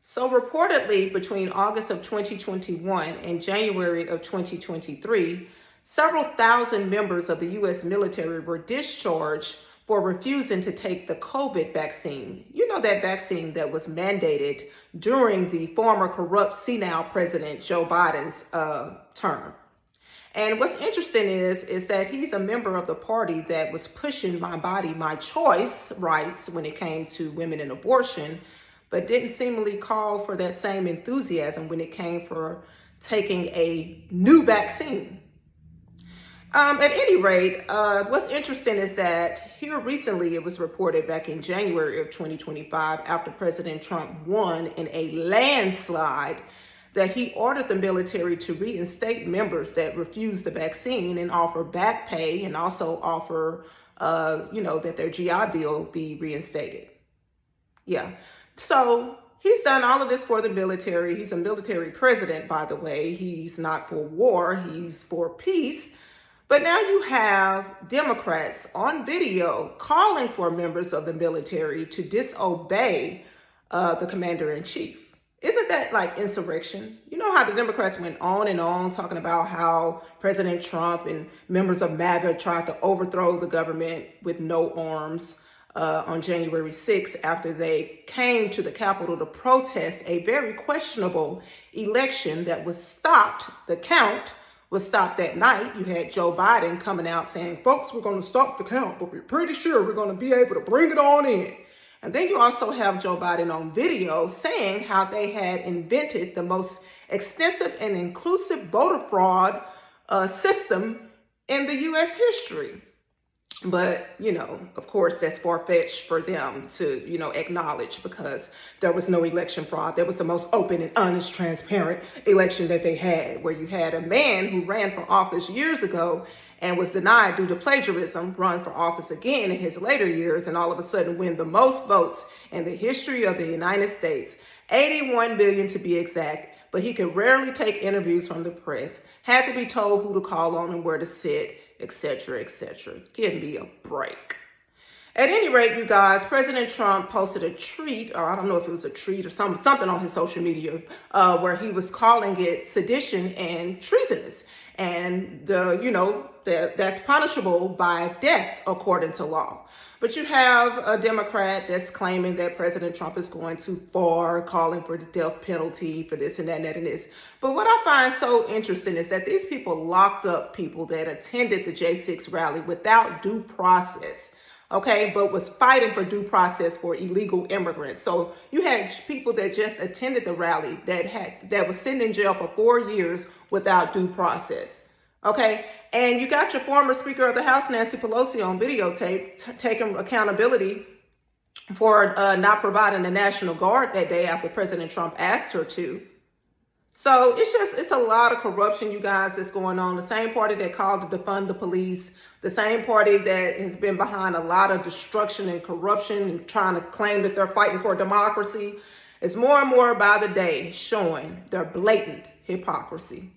So reportedly, between August of 2021 and January of 2023, several thousand members of the U.S. military were discharged for refusing to take the COVID vaccine. You know, that vaccine that was mandated during the former corrupt senile president Joe Biden's term. And what's interesting is that he's a member of the party that was pushing my body, my choice rights when it came to women and abortion, but didn't seemingly call for that same enthusiasm when it came for taking a new vaccine. At any rate, what's interesting is that here recently it was reported back in January of 2025, after President Trump won in a landslide, that he ordered the military to reinstate members that refused the vaccine and offer back pay, and also offer, that their GI Bill be reinstated. Yeah. So he's done all of this for the military. He's a military president, by the way. He's not for war, he's for peace. But now you have Democrats on video calling for members of the military to disobey the commander-in-chief. Isn't that like insurrection? You know how the Democrats went on and on talking about how President Trump and members of MAGA tried to overthrow the government with no arms on January 6th, after they came to the Capitol to protest a very questionable election that was stopped. The count was stopped that night. You had Joe Biden coming out saying, folks, we're going to stop the count, but we're pretty sure we're going to be able to bring it on in. And then you also have Joe Biden on video saying how they had invented the most extensive and inclusive voter fraud system in the U.S. history. But, of course, that's far-fetched for them to, acknowledge, because there was no election fraud. There was the most open and honest, transparent election that they had, where you had a man who ran for office years ago and was denied due to plagiarism, run for office again in his later years, and all of a sudden win the most votes in the history of the United States, 81 million to be exact. But he could rarely take interviews from the press, had to be told who to call on and where to sit, etc., etc. Give me a break. At any rate, you guys, President Trump posted a tweet, or I don't know if it was a tweet or something on his social media, where he was calling it sedition and treasonous. And that's punishable by death according to law. But you have a Democrat that's claiming that President Trump is going too far, calling for the death penalty for this and that and that and this. But what I find so interesting is that these people locked up people that attended the J6 rally without due process. Okay, but was fighting for due process for illegal immigrants. So you had people that just attended the rally that was sitting in jail for 4 years without due process. Okay, and you got your former Speaker of the House, Nancy Pelosi, on videotape taking accountability for not providing the National Guard that day after President Trump asked her to. So it's a lot of corruption, you guys, that's going on. The same party that called to defund the police, the same party that has been behind a lot of destruction and corruption and trying to claim that they're fighting for democracy, is more and more by the day showing their blatant hypocrisy.